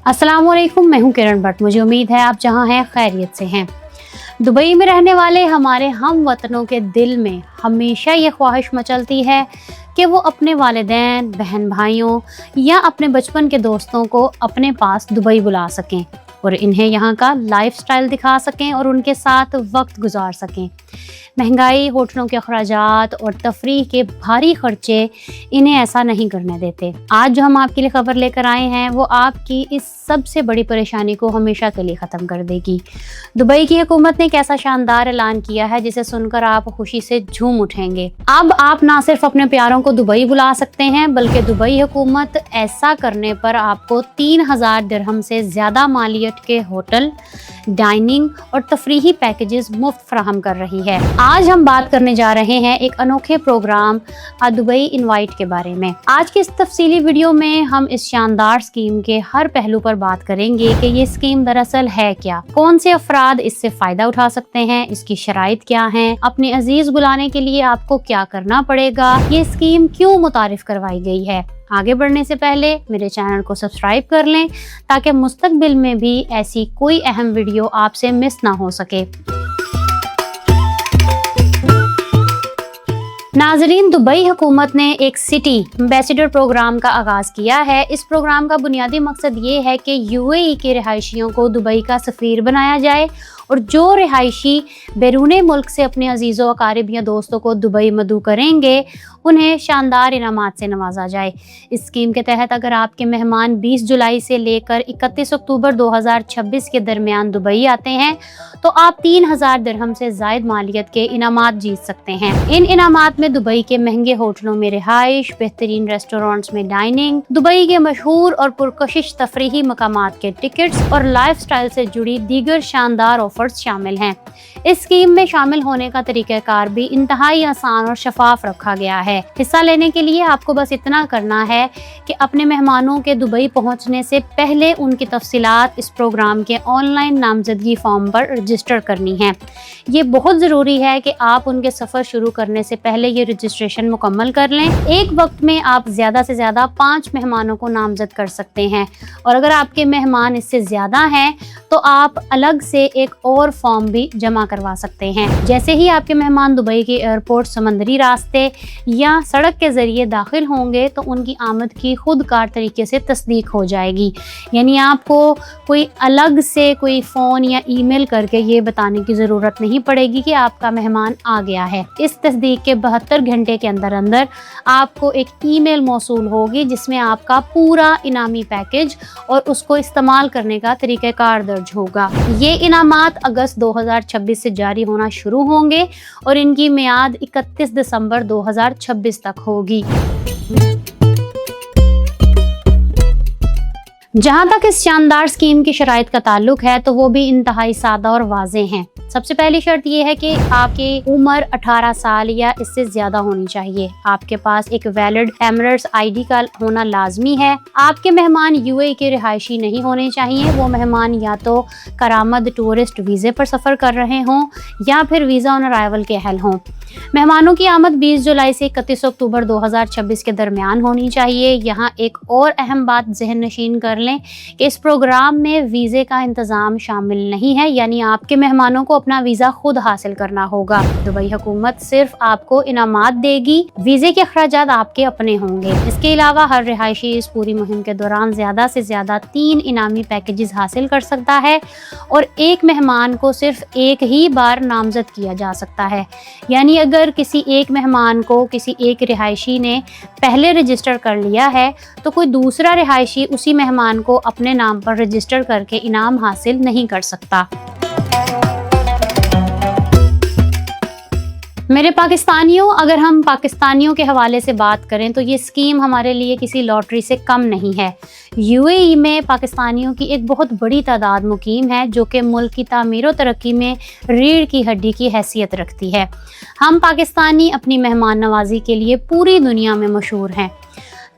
अस्सलाम वालेकुम, मैं हूं किरण भट्ट। मुझे उम्मीद है आप जहां हैं खैरियत से हैं। दुबई में रहने वाले हमारे हम वतनों के दिल में हमेशा ये ख्वाहिश मचलती है कि वो अपने वालिदैन, बहन भाइयों या अपने बचपन के दोस्तों को अपने पास दुबई बुला सकें और इन्हें यहाँ का लाइफस्टाइल दिखा सकें और उनके साथ वक्त गुजार सकें। महंगाई, होटलों के अखराजात और तफरीह के भारी खर्चे इन्हें ऐसा नहीं करने देते। आज जो हम आपके लिए खबर लेकर आए हैं वो आपकी इस सबसे बड़ी परेशानी को हमेशा के लिए ख़त्म कर देगी। दुबई की हुकूमत ने एक ऐसा शानदार ऐलान किया है जिसे सुनकर आप खुशी से झूम उठेंगे। अब आप ना सिर्फ अपने प्यारों को दुबई बुला सकते हैं बल्कि दुबई हुकूमत ऐसा करने पर आपको 3000 दिरहम से ज़्यादा मालियत के होटल, डाइनिंग और तफरीही पैकेजेस मुफ्त फराहम कर रही है। आज हम बात करने जा रहे हैं एक अनोखे प्रोग्राम दुबई इनवाइट के बारे में। आज की इस तफसीली वीडियो में हम इस शानदार स्कीम के हर पहलू पर बात करेंगे कि ये स्कीम दरअसल है क्या, कौन से अफराद इससे फायदा उठा सकते हैं, इसकी शराइत क्या हैं, अपने अजीज बुलाने के लिए आपको क्या करना पड़ेगा, ये स्कीम क्यों मुतारिफ करवाई गई है। आगे बढ़ने से पहले मेरे चैनल को सब्सक्राइब कर लें ताकि मुस्तकबिल में भी ऐसी कोई अहम वीडियो आपसे मिस ना हो सके। नाजरीन, दुबई हुकूमत ने एक सिटी एम्बेसडर प्रोग्राम का आगाज़ किया है। इस प्रोग्राम का बुनियादी मकसद ये है कि यूएई के रिहायशियों को दुबई का सफ़ीर बनाया जाए और जो रिहायशी बैरून मुल्क से अपने अजीज़ों, अकारिब या दोस्तों को दुबई मदऊ करेंगे उन्हें शानदार इनामात से नवाजा जाए। इस स्कीम के तहत अगर आपके मेहमान 20 जुलाई से लेकर 31 अक्टूबर 2026 के दरमियान दुबई आते हैं तो आप 3000 दिरहम से ज़ायद मालियत के इनामात जीत सकते हैं। इन इनामात में दुबई के महंगे होटलों में रिहाइश, बेहतरीन रेस्टोरेंट्स में डाइनिंग, दुबई के मशहूर और पुरकशिश तफरीही मकामात के टिकट्स और लाइफ स्टाइल से जुड़ी दीगर शानदार ऑफर्स शामिल हैं। इस स्कीम में शामिल होने का तरीक़ाकार भी इंतहाई आसान और शफाफ रखा गया है। हिस्सा लेने के लिए आपको बस इतना करना है कि अपने मेहमानों के दुबई पहुंचने से पहले उनकी तफसीलात इस प्रोग्राम के ऑनलाइन नामजदगी फॉर्म पर रजिस्टर करनी है। ये बहुत ज़रूरी है कि आप उनके सफ़र शुरू करने से पहले ये रजिस्ट्रेशन मुकम्मल कर लें। एक वक्त में आप ज़्यादा से ज़्यादा 5 मेहमानों को नामजद कर सकते हैं और अगर आपके मेहमान इससे ज़्यादा हैं तो आप अलग से एक और फॉर्म भी जमा करवा सकते हैं। जैसे ही आपके मेहमान दुबई के एयरपोर्ट समंदरी रास्ते या सड़क के ज़रिए दाखिल होंगे तो उनकी आमद की खुद कार तरीके से तस्दीक हो जाएगी। यानी आपको कोई अलग से कोई फ़ोन या ईमेल करके ये बताने की ज़रूरत नहीं पड़ेगी कि आपका मेहमान आ गया है। इस तस्दीक के 72 घंटे के अंदर अंदर आपको एक ईमेल मौसूल होगी जिसमें आपका पूरा इनामी पैकेज और उसको इस्तेमाल करने का तरीक़ाकार दर्ज होगा। ये इनामात अगस्त 2026 से जारी होना शुरू होंगे और इनकी मियाद 31 दिसंबर 2026 तक होगी। जहाँ तक इस शानदार स्कीम की शराइत का ताल्लुक है तो वो भी इंतहाई सादा और वाज़ेह हैं। सबसे पहली शर्त ये है कि आपकी उम्र 18 साल या इससे ज़्यादा होनी चाहिए। आपके पास एक वैलिड एमिरेट्स आईडी का होना लाजमी है। आपके मेहमान यूएई के रिहायशी नहीं होने चाहिए। वो मेहमान या तो करामद टूरिस्ट वीज़े पर सफ़र कर रहे हों या फिर वीज़ा ऑन अराइवल के अहल हों। मेहमानों की आमद 20 जुलाई से 31 अक्टूबर 2026 के दरमियान होनी चाहिए। यहाँ एक और अहम बात ज़हन नशीन कर लें कि इस प्रोग्राम में वीज़े का इंतज़ाम शामिल नहीं है, यानी आपके मेहमानों को अपना वीज़ा खुद हासिल करना होगा। दुबई हुकूमत सिर्फ आपको इनामात देगी, वीज़े के अखराजात आपके अपने होंगे। इसके अलावा हर रिहायशी इस पूरी मुहिम के दौरान ज़्यादा से ज़्यादा 3 इनामी पैकेजेस हासिल कर सकता है और एक मेहमान को सिर्फ एक ही बार नामजद किया जा सकता है। यानी अगर किसी एक मेहमान को किसी एक रिहायशी ने पहले रजिस्टर कर लिया है तो कोई दूसरा रिहायशी उसी मेहमान को अपने नाम पर रजिस्टर करके इनाम हासिल नहीं कर सकता। मेरे पाकिस्तानियों, अगर हम पाकिस्तानियों के हवाले से बात करें तो ये स्कीम हमारे लिए किसी लॉटरी से कम नहीं है। यूएई में पाकिस्तानियों की एक बहुत बड़ी तादाद मुकीम है जो कि मुल्क की तामीर व तरक्की में रीढ़ की हड्डी की हैसियत रखती है। हम पाकिस्तानी अपनी मेहमान नवाजी के लिए पूरी दुनिया में मशहूर हैं।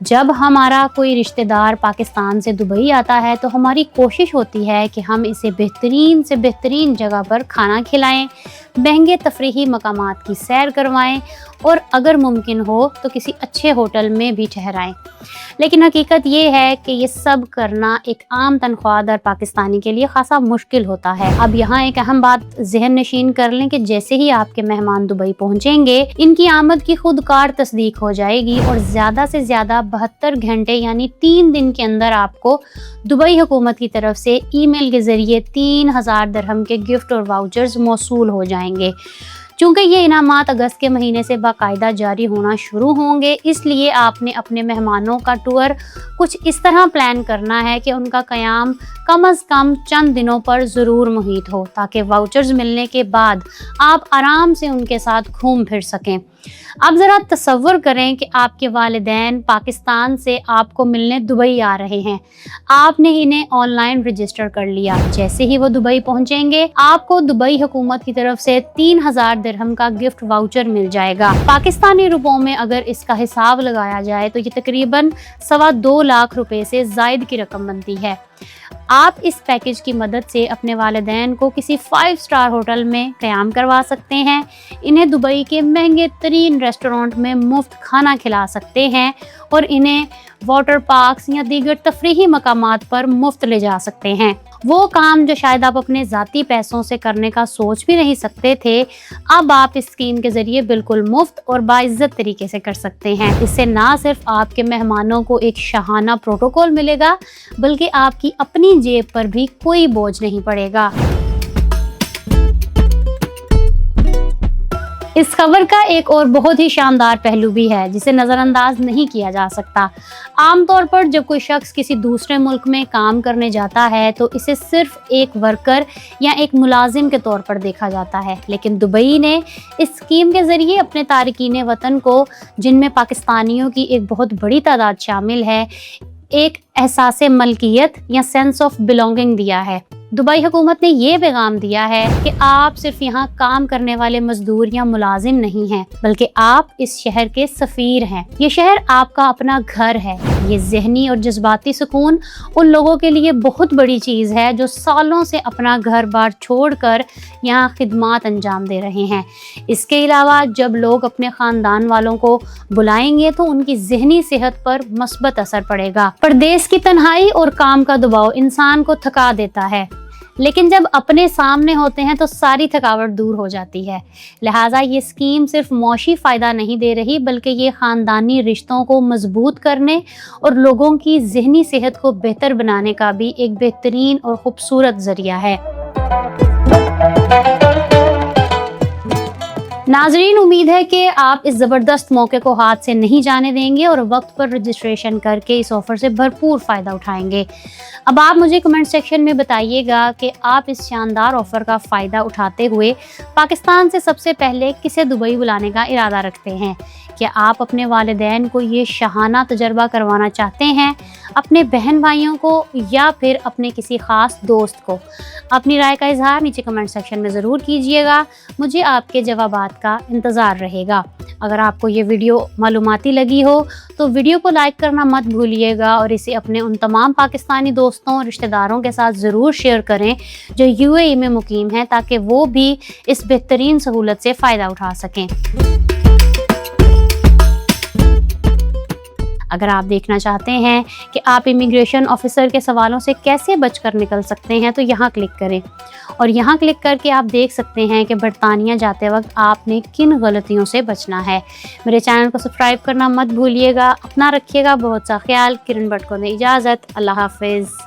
जब हमारा कोई रिश्तेदार पाकिस्तान से दुबई आता है तो हमारी कोशिश होती है कि हम इसे बेहतरीन से बेहतरीन जगह पर खाना खिलाएं, महंगे तफरीही मकामात की सैर करवाएं और अगर मुमकिन हो तो किसी अच्छे होटल में भी ठहराएं। लेकिन हकीकत ये है कि ये सब करना एक आम तनख्वाहदार पाकिस्तानी के लिए खासा मुश्किल होता है। अब यहाँ एक अहम बात ज़हन नशीन कर लें कि जैसे ही आपके मेहमान दुबई पहुँचेंगे, इनकी आमद की खुदकार तस्दीक हो जाएगी और ज़्यादा से ज़्यादा 72 घंटे यानी 3 दिन के अंदर आपको दुबई हुकूमत की तरफ से ईमेल के ज़रिए 3000 दिरहम के गिफ्ट और वाउचर्स मौसूल हो जाएंगे। चूँकि ये इनामात अगस्त के महीने से बाकायदा जारी होना शुरू होंगे, इसलिए आपने अपने मेहमानों का टूर कुछ इस तरह प्लान करना है कि उनका क़याम कम अज़ कम चंद दिनों पर ज़रूर मुहित हो, ताकि वाउचर्स मिलने के बाद आप आराम से उनके साथ घूम फिर सकें। अब ज़रा तसव्वुर करें कि आपके वालिदैन पाकिस्तान से आपको मिलने दुबई आ रहे हैं। आपने इन्हें ऑनलाइन रजिस्टर कर लिया। जैसे ही वो दुबई पहुंचेंगे, आपको दुबई हुकूमत की तरफ से 3000 दिरहम का गिफ्ट वाउचर मिल जाएगा। पाकिस्तानी रुपयों में अगर इसका हिसाब लगाया जाए तो ये तकरीबन 2.25 लाख रुपए से ज़ायद की रकम बनती है। आप इस पैकेज की मदद से अपने वालिदैन को किसी 5 स्टार होटल में क़याम करवा सकते हैं, इन्हें दुबई के महंगे तरीन रेस्टोरेंट में मुफ्त खाना खिला सकते हैं और इन्हें वाटर पार्क्स या दीगर तफरीही मकामात पर मुफ्त ले जा सकते हैं। वो काम जो शायद आप अपने ज़ाती पैसों से करने का सोच भी नहीं सकते थे, अब आप इस स्कीम के ज़रिए बिल्कुल मुफ्त और बाइज़्ज़त तरीके से कर सकते हैं। इससे ना सिर्फ आपके मेहमानों को एक शाहाना प्रोटोकॉल मिलेगा, बल्कि आपकी अपनी जेब पर भी कोई बोझ नहीं पड़ेगा। इस खबर का एक और बहुत ही शानदार पहलू भी है जिसे नज़रअंदाज नहीं किया जा सकता। आमतौर पर जब कोई शख्स किसी दूसरे मुल्क में काम करने जाता है तो इसे सिर्फ एक वर्कर या एक मुलाजिम के तौर पर देखा जाता है, लेकिन दुबई ने इस स्कीम के ज़रिए अपने तारिकीन वतन को, जिनमें पाकिस्तानियों की एक बहुत बड़ी तादाद शामिल है, एक एहसास मलकियत या सेंस ऑफ बिलोंगिंग दिया है। दुबई हुकूमत ने ये पैगाम दिया है कि आप सिर्फ यहाँ काम करने वाले मजदूर या मुलाजिम नहीं हैं, बल्कि आप इस शहर के सफ़ीर हैं। ये शहर आपका अपना घर है। ये ज़हनी और जज्बाती सुकून उन लोगों के लिए बहुत बड़ी चीज़ है जो सालों से अपना घर बार छोड़कर यहाँ खिदमात अंजाम दे रहे हैं। इसके अलावा जब लोग अपने ख़ानदान वालों को बुलाएंगे तो उनकी ज़हनी सेहत पर मस्बत असर पड़ेगा। परदेश की तन्हाई और काम का दबाव इंसान को थका देता है, लेकिन जब अपने सामने होते हैं तो सारी थकावट दूर हो जाती है। लिहाजा ये स्कीम सिर्फ मौशी फ़ायदा नहीं दे रही, बल्कि ये ख़ानदानी रिश्तों को मजबूत करने और लोगों की ज़हनी सेहत को बेहतर बनाने का भी एक बेहतरीन और ख़ूबसूरत ज़रिया है। नाजरीन, उम्मीद है कि आप इस ज़बरदस्त मौके को हाथ से नहीं जाने देंगे और वक्त पर रजिस्ट्रेशन करके इस ऑफ़र से भरपूर फ़ायदा उठाएंगे। अब आप मुझे कमेंट सेक्शन में बताइएगा कि आप इस शानदार ऑफ़र का फ़ायदा उठाते हुए पाकिस्तान से सबसे पहले किसे दुबई बुलाने का इरादा रखते हैं। क्या आप अपने वालिदैन को ये शाहाना तजर्बा करवाना चाहते हैं, अपने बहन भाइयों को, या फिर अपने किसी ख़ास दोस्त को? अपनी राय का इजहार नीचे कमेंट सेक्शन में ज़रूर कीजिएगा। मुझे आपके जवाबात का इंतज़ार रहेगा। अगर आपको ये वीडियो मालूमाती लगी हो तो वीडियो को लाइक करना मत भूलिएगा और इसे अपने उन तमाम पाकिस्तानी दोस्तों और रिश्तेदारों के साथ ज़रूर शेयर करें जो यूएई में मुकीम हैं, ताकि वो भी इस बेहतरीन सहूलत से फ़ायदा उठा सकें। अगर आप देखना चाहते हैं कि आप इमिग्रेशन ऑफिसर के सवालों से कैसे बचकर निकल सकते हैं तो यहाँ क्लिक करें, और यहाँ क्लिक करके आप देख सकते हैं कि बरतानिया जाते वक्त आपने किन गलतियों से बचना है। मेरे चैनल को सब्सक्राइब करना मत भूलिएगा। अपना रखिएगा बहुत सा ख्याल। किरण भट्ट को दे इजाज़त। अल्लाह हाफिज़।